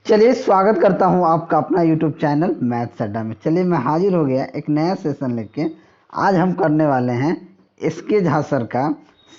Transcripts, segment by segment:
चलिए स्वागत करता हूं आपका अपना YouTube चैनल मैथ्स अड्डा में। चलिए मैं हाजिर हो गया एक नया सेशन लेके। आज हम करने वाले हैं एसके झा सर का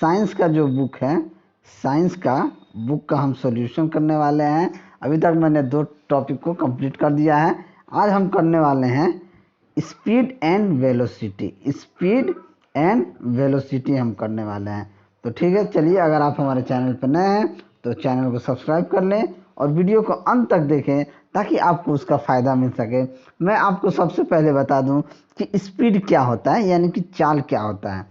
साइंस का जो बुक है, साइंस का बुक का हम सॉल्यूशन करने वाले हैं। अभी तक मैंने 2 टॉपिक को कंप्लीट कर दिया है। आज हम करने वाले हैं speed and velocity. Speed and velocity हम करने वाले हैं। तो ठीक है, चलिए अगर आप हमारे चैनल पर नए हैं तो चैनल को सब्सक्राइब कर लें और वीडियो को अंत तक देखें ताकि आपको उसका फ़ायदा मिल सके। मैं आपको सबसे पहले बता दूं कि स्पीड क्या होता है, यानी कि चाल क्या होता है।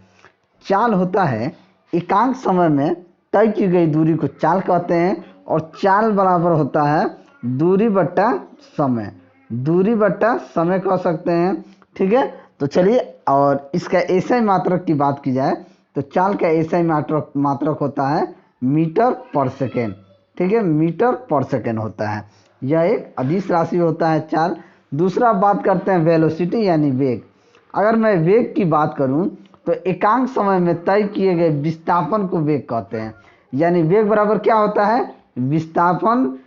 चाल होता है एकांक समय में तय की गई दूरी को चाल कहते हैं, और चाल बराबर होता है दूरी बट्टा समय। दूरी बट्टा समय कह सकते हैं, ठीक है। तो चलिए, और इसका एसआई मात्रक की बात की जाए तो चाल का एसआई मात्रक होता है मीटर पर सेकेंड, ठीक है। मीटर पर सेकेंड होता है, यह एक अदिश राशि होता है चाल। दूसरा बात करते हैं वेलोसिटी यानी वेग। अगर मैं वेग की बात करूं तो एकांक समय में तय किए गए विस्थापन को वेग कहते हैं। यानी वेग बराबर क्या होता है, विस्थापन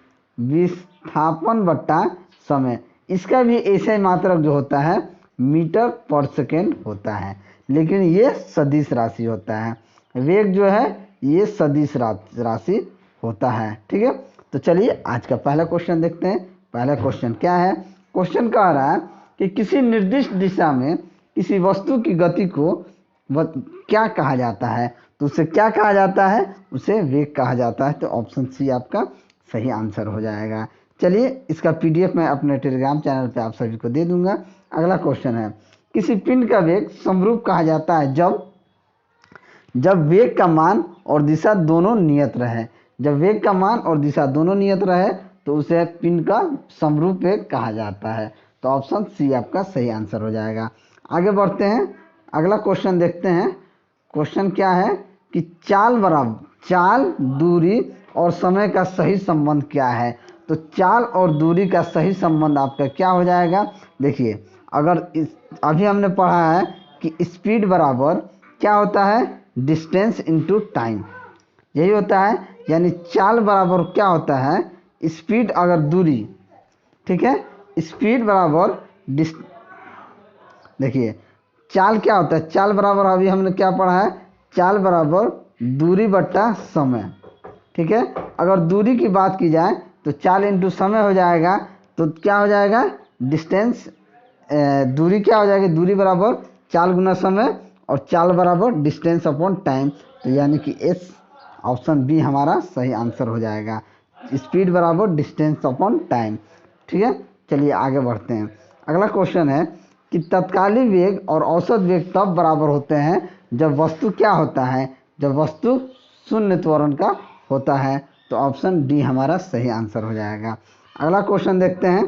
बट्टा समय। इसका भी ऐसे मात्रक जो होता है मीटर पर सेकेंड होता है, लेकिन ये सदिश राशि होता है। वेग जो है ये सदिश राशि होता है, ठीक है। तो चलिए आज का पहला क्वेश्चन देखते हैं। पहला क्वेश्चन क्या है। क्वेश्चन कह रहा है कि किसी निर्दिष्ट दिशा में किसी वस्तु की गति को क्या कहा जाता है। तो उसे क्या कहा जाता है, उसे वेग कहा जाता है। तो ऑप्शन सी आपका सही आंसर हो जाएगा। चलिए इसका पीडीएफ मैं अपने टेलीग्राम चैनल पे आप सभी को दे दूंगा। अगला क्वेश्चन है, किसी पिंड का वेग समरूप कहा जाता है जब वेग का मान और दिशा दोनों नियत रहे। जब वेग का मान और दिशा दोनों नियत रहे तो उसे पिंड का समरूप वेग कहा जाता है। तो ऑप्शन सी आपका सही आंसर हो जाएगा। आगे बढ़ते हैं, अगला क्वेश्चन देखते हैं। क्वेश्चन क्या है कि चाल, दूरी और समय का सही संबंध क्या है। तो चाल और दूरी का सही संबंध आपका क्या हो जाएगा। देखिए, अभी हमने पढ़ा है कि स्पीड बराबर क्या होता है, डिस्टेंस इनटू टाइम, यही होता है। यानी चाल बराबर क्या होता है, स्पीड अगर दूरी, ठीक है। स्पीड बराबर देखिए चाल क्या होता है, चाल बराबर अभी हमने क्या पढ़ा है, चाल बराबर दूरी बट्टा समय, ठीक है। अगर दूरी की बात की जाए तो चाल इंटू समय हो जाएगा। तो क्या हो जाएगा, डिस्टेंस, दूरी क्या हो जाएगी, दूरी बराबर चाल गुना समय, और चाल बराबर डिस्टेंस अपॉन टाइम। तो यानी कि एस ऑप्शन बी हमारा सही आंसर हो जाएगा। स्पीड बराबर डिस्टेंस अपॉन टाइम, ठीक है। चलिए आगे बढ़ते हैं। अगला क्वेश्चन है कि तत्कालीन वेग और औसत वेग तब बराबर होते हैं जब वस्तु क्या होता है, जब वस्तु शून्य त्वरण का होता है। तो ऑप्शन डी हमारा सही आंसर हो जाएगा। अगला क्वेश्चन देखते हैं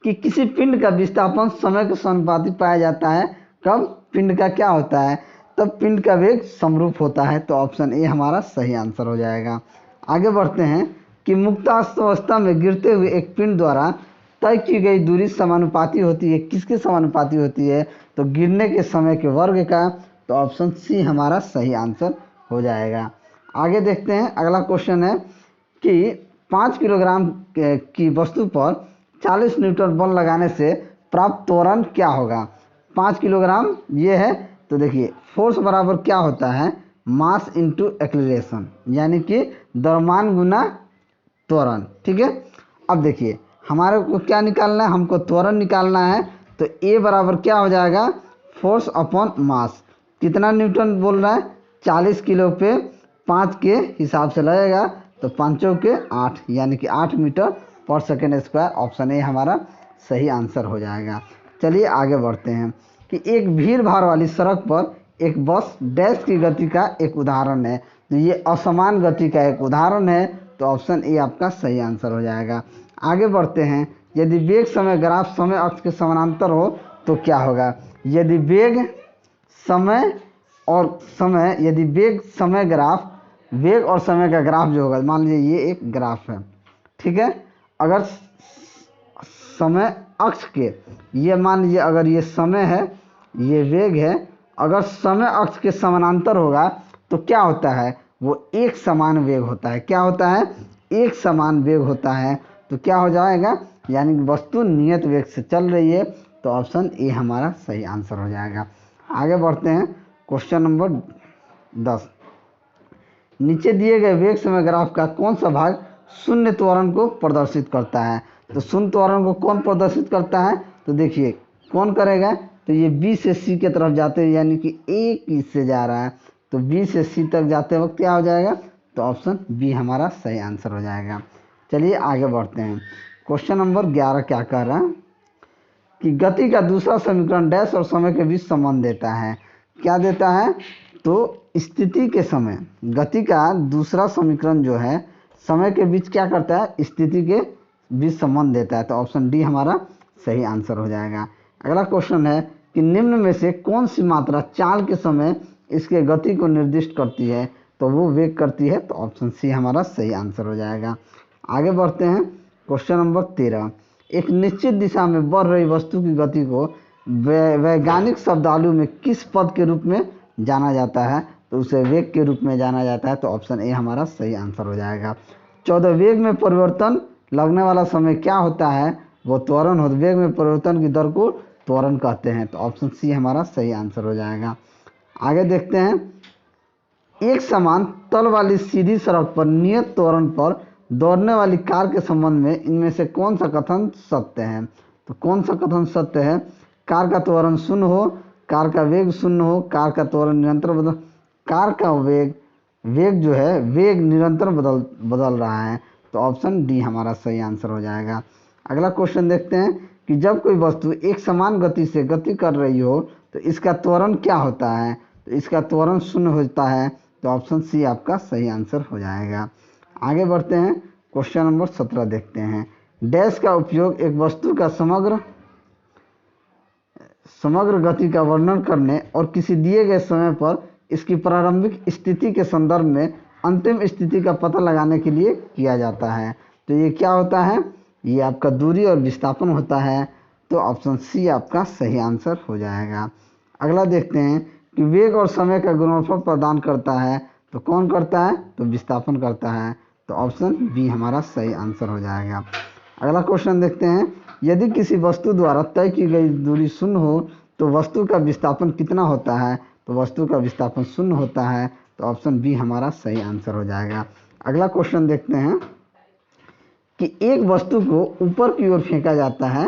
कि किसी पिंड का विस्थापन समय के समानुपाती पाया जाता है कब पिंड का क्या होता है, तब पिंड का वेग समरूप होता है। तो ऑप्शन ए हमारा सही आंसर हो जाएगा। आगे बढ़ते हैं कि मुक्तावस्था में गिरते हुए एक पिंड द्वारा तय की गई दूरी समानुपाती होती है, किसके समानुपाती होती है, तो गिरने के समय के वर्ग का। तो ऑप्शन सी हमारा सही आंसर हो जाएगा। आगे देखते हैं, अगला क्वेश्चन है कि 5 किलोग्राम की वस्तु पर 40 न्यूटन बल लगाने से प्राप्त त्वरण क्या होगा। 5 किलोग्राम ये है, तो देखिए फोर्स बराबर क्या होता है, मास इंटू एक्सीलरेशन, यानी कि द्रव्यमान गुना त्वरण, ठीक है। अब देखिए हमारे को क्या निकालना है, हमको त्वरण निकालना है। तो ए बराबर क्या हो जाएगा, फोर्स अपॉन मास। कितना न्यूटन बोल रहा है, 40 किलो पे 5 के हिसाब से लगेगा, तो 5 के 8, यानी कि 8 मीटर पर सेकेंड स्क्वायर। ऑप्शन ए हमारा सही आंसर हो जाएगा। चलिए आगे बढ़ते हैं कि एक भीड़ भाड़ वाली सड़क पर एक बस डैश की गति का एक उदाहरण है। तो ये असमान गति का एक उदाहरण है। तो ऑप्शन ए आपका सही आंसर हो जाएगा। आगे बढ़ते हैं, यदि वेग समय ग्राफ समय अक्ष के समानांतर हो तो क्या होगा। यदि वेग समय ग्राफ, वेग और समय का ग्राफ जो होगा, मान लीजिए ये एक ग्राफ है, ठीक है। अगर समय अक्ष के, ये मान लीजिए अगर ये समय है, ये वेग है, अगर समय अक्ष के समानांतर होगा तो क्या होता है, वो एक समान वेग होता है। क्या होता है, एक समान वेग होता है। तो क्या हो जाएगा, यानी कि वस्तु नियत वेग से चल रही है, तो ऑप्शन ए हमारा सही आंसर हो जाएगा। आगे बढ़ते हैं क्वेश्चन नंबर 10। नीचे दिए गए वेग समय ग्राफ का कौन सा भाग शून्य त्वरण को प्रदर्शित करता है? तो शून्य त्वरण को कौन प्रदर्शित करता है? तो देखिए कौन करेगा, तो ये बी से सी की तरफ जाते हैं, यानी कि ए की से जा रहा है, तो बी से सी तक जाते वक्त क्या हो जाएगा, तो ऑप्शन बी हमारा सही आंसर हो जाएगा। चलिए आगे बढ़ते हैं। क्वेश्चन नंबर 11 क्या कह रहा है कि गति का दूसरा समीकरण डैश और समय के बीच संबंध देता है। क्या देता है? तो स्थिति के समय, गति का दूसरा समीकरण जो है समय के बीच क्या करता है, स्थिति के बीच संबंध देता है, तो ऑप्शन डी हमारा सही आंसर हो जाएगा। अगला क्वेश्चन है कि निम्न में से कौन सी मात्रा चाल के समय इसके गति को निर्दिष्ट करती है? तो वो वेग करती है, तो ऑप्शन सी हमारा सही आंसर हो जाएगा। आगे बढ़ते हैं क्वेश्चन नंबर 13। एक निश्चित दिशा में बढ़ रही वस्तु की गति को वैज्ञानिक शब्दावली में किस पद के रूप में जाना जाता है? तो उसे वेग के रूप में जाना जाता है, तो ऑप्शन ए हमारा सही आंसर हो जाएगा। 14 वेग में परिवर्तन लगने वाला समय क्या होता है? वो त्वरण होता है। वेग में परिवर्तन की दर को त्वरण कहते हैं, तो ऑप्शन सी हमारा सही आंसर हो जाएगा। आगे देखते हैं, एक समान तल वाली सीधी सड़क पर नियत त्वरण पर दौड़ने वाली कार के संबंध में इनमें से कौन सा कथन सत्य है? तो कौन सा कथन सत्य है? कार का त्वरण शून्य हो, कार का वेग शून्य हो, कार का त्वरण निरंतर बदल, कार का वेग जो है वेग निरंतर बदल रहा है, तो ऑप्शन डी हमारा सही आंसर हो जाएगा। अगला क्वेश्चन देखते हैं कि जब कोई वस्तु एक समान गति से गति कर रही हो तो इसका त्वरण क्या होता है? तो इसका त्वरण शून्य होता है, तो ऑप्शन सी आपका सही आंसर हो जाएगा। आगे बढ़ते हैं क्वेश्चन नंबर 17 देखते हैं। डैश का उपयोग एक वस्तु का समग्र गति का वर्णन करने और किसी दिए गए समय पर इसकी प्रारंभिक स्थिति के संदर्भ में अंतिम स्थिति का पता लगाने के लिए किया जाता है। तो ये क्या होता है? ये आपका दूरी और विस्थापन होता है, तो ऑप्शन सी आपका सही आंसर हो जाएगा। अगला देखते हैं कि वेग और समय का गुणनफल प्रदान करता है, तो कौन करता है? तो विस्थापन करता है, तो ऑप्शन बी हमारा सही आंसर हो जाएगा। अगला क्वेश्चन देखते हैं, यदि किसी वस्तु द्वारा तय की गई दूरी शून्य हो तो वस्तु का विस्थापन कितना होता है? तो वस्तु का विस्थापन शून्य होता है, तो ऑप्शन बी हमारा सही आंसर हो जाएगा। अगला क्वेश्चन देखते हैं कि एक वस्तु को ऊपर की ओर फेंका जाता है,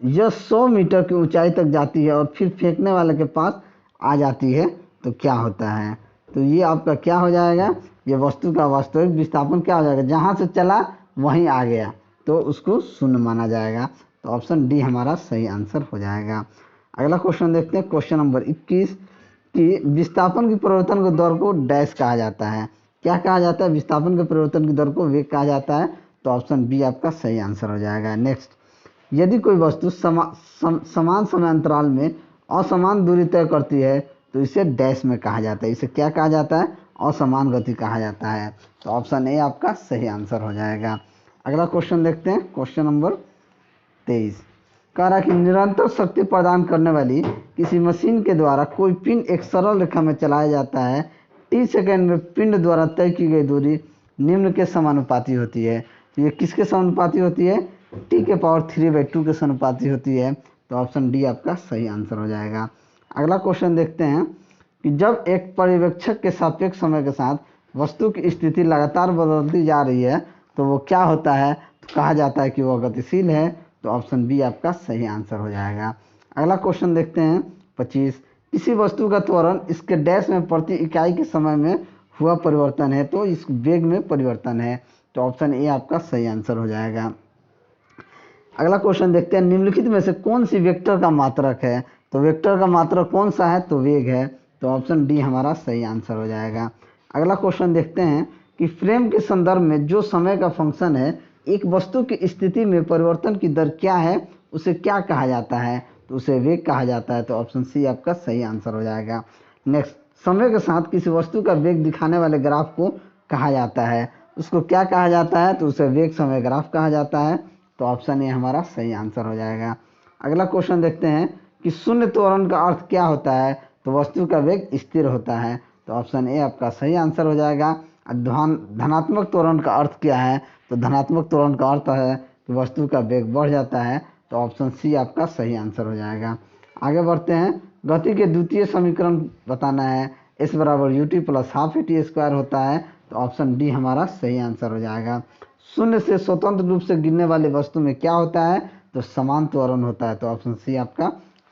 यह 100 मीटर की ऊंचाई तक जाती है और फिर फेंकने वाले के पास आ जाती है, तो क्या होता है? तो ये आपका क्या हो जाएगा, ये वस्तु का वास्तविक विस्थापन क्या हो जाएगा, जहाँ से चला वहीं आ गया, तो उसको शून्य माना जाएगा, तो ऑप्शन डी हमारा सही आंसर हो जाएगा। अगला क्वेश्चन देखते हैं क्वेश्चन नंबर 21 कि विस्थापन की परिवर्तन की दर को डैश कहा जाता है। क्या कहा जाता है? विस्थापन के परिवर्तन की दर को वेग कहा जाता है, तो ऑप्शन बी आपका सही आंसर हो जाएगा। नेक्स्ट, यदि कोई वस्तु समान समय अंतराल में असमान दूरी तय करती है तो इसे डैश में कहा जाता है। इसे क्या कहा जाता है? असमान गति कहा जाता है, तो ऑप्शन ए आपका सही आंसर हो जाएगा। अगला क्वेश्चन देखते हैं क्वेश्चन नंबर 23। कह रहा है कि निरंतर शक्ति प्रदान करने वाली किसी मशीन के द्वारा कोई पिंड एक सरल रेखा में चलाया जाता है, टी सेकेंड में पिंड द्वारा तय की गई दूरी निम्न के समानुपाती होती है। तो ये किसके समानुपाती होती है? टी के पावर 3/2 के समानुपाती होती है, तो ऑप्शन डी आपका सही आंसर हो जाएगा। अगला क्वेश्चन देखते हैं कि जब एक पर्यवेक्षक के सापेक्ष समय के साथ वस्तु की स्थिति लगातार बदलती जा रही है तो वो क्या होता है? तो कहा जाता है कि वह गतिशील है, तो ऑप्शन बी आपका सही आंसर हो जाएगा। अगला क्वेश्चन देखते हैं 25। किसी वस्तु का त्वरण इसके डैश में प्रति इकाई के समय में हुआ परिवर्तन है, तो इस वेग में परिवर्तन है, तो ऑप्शन ए आपका सही आंसर हो जाएगा। अगला क्वेश्चन देखते हैं, निम्नलिखित में से कौन सी वेक्टर का मात्रक है? तो वेक्टर का मात्रक कौन सा है? तो वेग है, तो ऑप्शन डी हमारा सही आंसर हो जाएगा। अगला क्वेश्चन देखते हैं कि फ्रेम के संदर्भ में जो समय का फंक्शन है एक वस्तु की स्थिति में परिवर्तन की दर क्या है, उसे क्या कहा जाता है? तो उसे वेग कहा जाता है, तो ऑप्शन सी आपका सही आंसर हो जाएगा। नेक्स्ट, समय के साथ किसी वस्तु का वेग दिखाने वाले ग्राफ को कहा जाता है, उसको क्या कहा जाता है? तो उसे वेग समय ग्राफ कहा जाता है, तो ऑप्शन ए हमारा सही आंसर हो जाएगा। अगला क्वेश्चन देखते हैं कि शून्य त्वरण का अर्थ क्या होता है? तो वस्तु का वेग स्थिर होता है, तो ऑप्शन ए आपका सही आंसर हो जाएगा। धनात्मक त्वरण का अर्थ क्या है? तो धनात्मक त्वरण का अर्थ है कि वस्तु का वेग बढ़ जाता है। तो ऑप्शन सी आपका सही आंसर हो जाएगा। आगे बढ़ते हैं। गति के द्वितीय समीकरण बताना है। एस बराबर U T plus half A T square होता है। तो ऑप्शन डी हमारा सही आंसर हो जाएगा। शून्य से स्वतंत्र रूप से गिरने वाली वस्तु में क्या होता है? तो समान त्वरण होता है। तो ऑप्शन सी आपका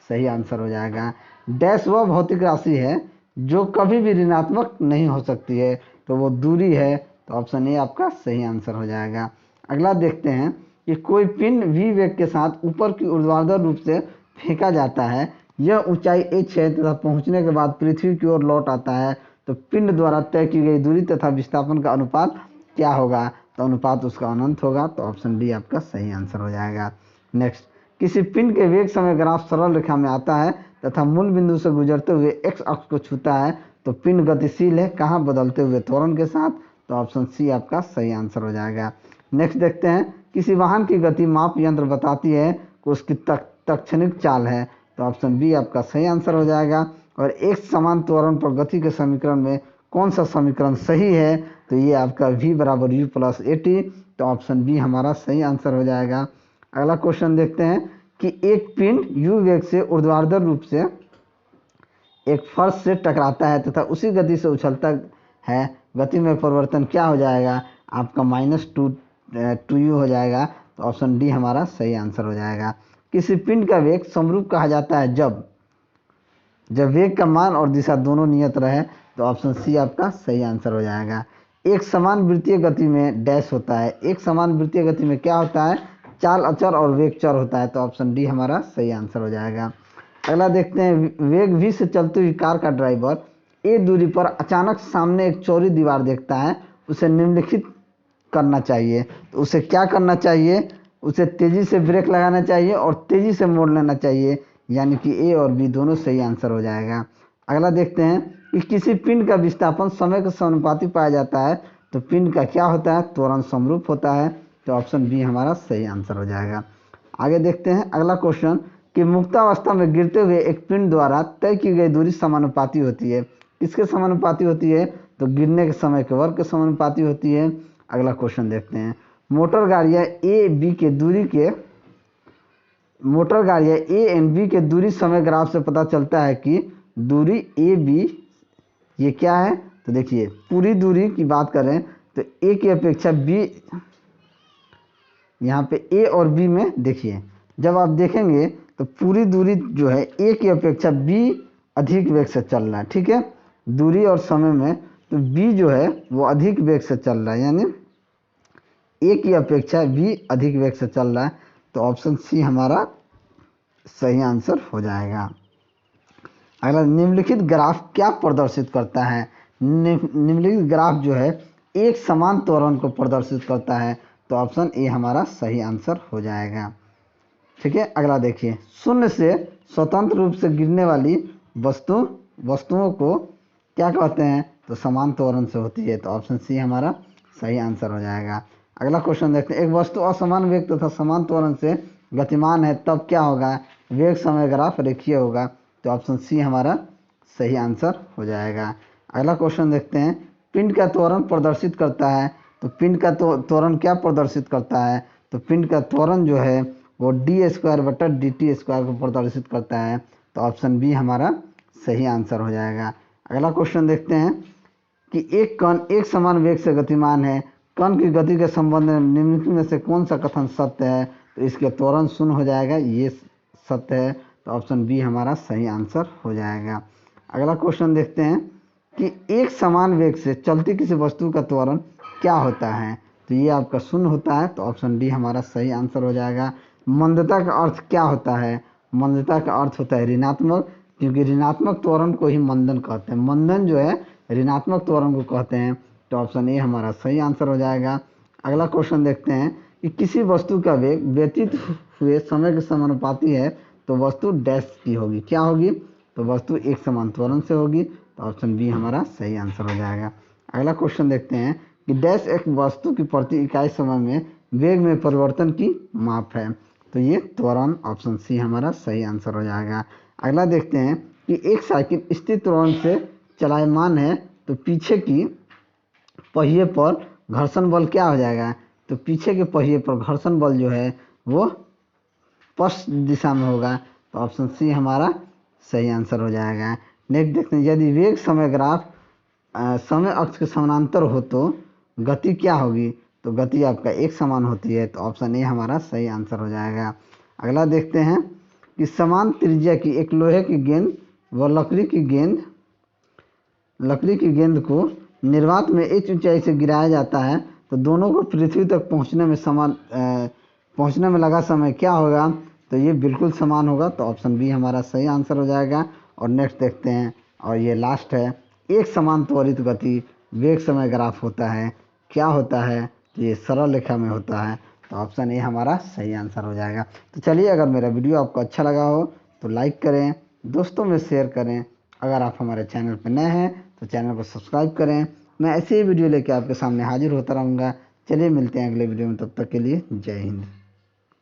सही आंसर हो जाएगा। डैश वह भौतिक राशि है जो कभी भी ऋणात्मक नहीं हो सकती है। तो वो दूरी है। तो ऑप्शन ए आपका सही आंसर हो जाएगा। अगला देखते हैं कि कोई पिंड v वेग के साथ ऊपर की ऊर्ध्वाधर रूप से फेंका जाता है। यह ऊंचाई h है तथा पहुंचने के बाद पृथ्वी की ओर लौट आता है। तो पिंड द्वारा तय की गई दूरी तथा विस्थापन का अनुपात क्या होगा? तो अनुपात उसका अनंत होगा। तो ऑप्शन डी आपका सही आंसर हो जाएगा। नेक्स्ट, किसी पिंड के वेग समय ग्राफ सरल रेखा में आता है तथा मूल बिंदु से गुजरते हुए x अक्ष को छूता है। तो पिंड गतिशील है, कहाँ? बदलते हुए त्वरण के साथ। तो ऑप्शन सी आपका सही आंसर हो जाएगा। नेक्स्ट देखते हैं, किसी वाहन की गति माप यंत्र बताती है कि उसकी तत्क्षणिक चाल है। तो ऑप्शन बी आपका सही आंसर हो जाएगा। और एक समान त्वरण पर गति के समीकरण में कौन सा समीकरण सही है? तो ये आपका v बराबर यू प्लस ए टी। तो ऑप्शन बी हमारा सही आंसर हो जाएगा। अगला क्वेश्चन देखते हैं कि एक पिंड u वेग से ऊर्ध्वाधर रूप से एक फर्श से टकराता है तथा उसी गति से उछलता है। गति में परिवर्तन क्या हो जाएगा? आपका -2u हो जाएगा। तो ऑप्शन डी हमारा सही आंसर हो जाएगा। किसी पिंड का वेग समरूप कहा जाता है जब वेग का मान और दिशा दोनों नियत रहे। तो ऑप्शन सी आपका सही आंसर हो जाएगा। एक समान वृत्तीय गति में डैश होता है। एक समान वृत्तीय गति में क्या होता है? चाल अचर और वेग चर होता है। तो ऑप्शन डी हमारा सही आंसर हो जाएगा। अगला देखते हैं, वेग v से चलती हुई कार का ड्राइवर a दूरी पर अचानक सामने एक चौड़ी दीवार देखता है। उसे निम्नलिखित करना चाहिए। तो उसे क्या करना चाहिए? उसे तेजी से ब्रेक लगाना चाहिए और तेजी से मोड़ लेना चाहिए, यानी कि ए और बी दोनों सही आंसर हो जाएगा। अगला देखते हैं कि किसी पिंड का विस्थापन समय के समानुपाती पाया जाता है। तो पिंड का क्या होता है? त्वरण समरूप होता है। तो ऑप्शन बी हमारा सही आंसर हो जाएगा। आगे देखते हैं अगला क्वेश्चन कि मुक्तावस्था में गिरते हुए एक पिंड द्वारा तय की गई दूरी समानुपाती होती है। किसके समानुपाती होती है? तो गिरने के समय के वर्ग के समानुपाती होती है। अगला क्वेश्चन देखते हैं, मोटर गाड़ियाँ ए एंड बी के दूरी समय ग्राफ से पता चलता है कि दूरी ए बी ये क्या है? तो देखिए, पूरी दूरी की बात करें तो ए की अपेक्षा बी, यहाँ पे ए और बी में देखिए, जब आप देखेंगे तो पूरी दूरी जो है ए की अपेक्षा बी अधिक वेग से चल रहा है। ठीक है, दूरी और समय में तो बी जो है वो अधिक वेग से चल रहा है, यानी ए की अपेक्षा बी अधिक वेग से चल रहा है। तो ऑप्शन सी हमारा सही आंसर हो जाएगा। अगला, निम्नलिखित ग्राफ क्या प्रदर्शित करता है? निम्नलिखित ग्राफ जो है एक समान त्वरण को प्रदर्शित करता है। तो ऑप्शन ए हमारा सही आंसर हो जाएगा। ठीक है, अगला देखिए, शून्य से स्वतंत्र रूप से गिरने वाली वस्तुओं को क्या कहते हैं? तो समान त्वरण से होती है। तो ऑप्शन सी हमारा सही आंसर हो जाएगा। अगला क्वेश्चन देखते हैं, एक वस्तु असमान वेग तथा समान त्वरण से गतिमान है तब क्या होगा? वेग समय ग्राफ रेखीय होगा। तो ऑप्शन सी हमारा सही आंसर हो जाएगा। अगला क्वेश्चन देखते हैं, पिंड का त्वरण प्रदर्शित करता है। तो पिंड का त्वरण क्या प्रदर्शित करता है? तो पिंड का त्वरण जो है वो डी स्क्वायर बटा डी टी स्क्वायर को प्रदर्शित करता है। तो ऑप्शन बी हमारा सही आंसर हो जाएगा। अगला क्वेश्चन देखते हैं कि एक कण एक समान वेग से गतिमान है। कण की गति के संबंध में निम्नलिखित में से कौन सा कथन सत्य है? तो इसके त्वरण शून्य हो जाएगा, ये सत्य है। तो ऑप्शन बी हमारा सही आंसर हो जाएगा। अगला क्वेश्चन देखते हैं कि एक समान वेग से चलती किसी वस्तु का त्वरण क्या होता है? तो ये आपका शून्य होता है। तो ऑप्शन डी हमारा सही आंसर हो जाएगा। मंदता का अर्थ क्या होता है? मंदता का अर्थ होता है ऋणात्मक, क्योंकि ऋणात्मक त्वरण को ही मंदन कहते हैं। मंदन जो है ऋणात्मक त्वरण को कहते हैं। तो ऑप्शन ए हमारा सही आंसर हो जाएगा। अगला क्वेश्चन देखते हैं कि किसी वस्तु का वेग व्यतीत हुए समय के समानुपाती है तो वस्तु डैश की होगी, क्या होगी? तो वस्तु एक समान त्वरण से होगी। तो ऑप्शन बी हमारा सही आंसर हो जाएगा। अगला क्वेश्चन देखते हैं कि डैश एक वस्तु की प्रति इकाई समय में वेग में परिवर्तन की माप है। तो ये त्वरण, ऑप्शन सी हमारा सही आंसर हो जाएगा। अगला देखते हैं कि एक साइकिल स्थिर त्वरण से चलायमान है तो पीछे की पहिए पर घर्षण बल क्या हो जाएगा, तो पीछे के पहिए पर घर्षण बल जो है वो पश्चिम दिशा में होगा। तो ऑप्शन सी हमारा सही आंसर हो जाएगा। नेक्स्ट देखते हैं, यदि वेग समय ग्राफ समय अक्ष के समानांतर हो तो गति क्या होगी, तो गति आपका एक समान होती है। तो ऑप्शन ए हमारा सही आंसर हो जाएगा। अगला देखते हैं कि समान त्रिज्या की एक लोहे की गेंद व लकड़ी की गेंद को निर्वात में एक ऊंचाई से गिराया जाता है, तो दोनों को पृथ्वी तक पहुंचने में लगा समय क्या होगा, तो ये बिल्कुल समान होगा। तो ऑप्शन बी हमारा सही आंसर हो जाएगा। और नेक्स्ट देखते हैं, और ये लास्ट है, एक समान त्वरित गति वेग समय ग्राफ होता है, क्या होता है, तो ये सरल रेखा में होता है। तो ऑप्शन ए हमारा सही आंसर हो जाएगा। तो चलिए, अगर मेरा वीडियो आपको अच्छा लगा हो तो लाइक करें, दोस्तों में शेयर करें। अगर आप हमारे चैनल पर नए हैं तो चैनल को सब्सक्राइब करें। मैं ऐसे ही वीडियो लेके आपके सामने हाजिर होता रहूँगा। चलिए मिलते हैं अगले वीडियो में, तब तक के लिए जय हिंद।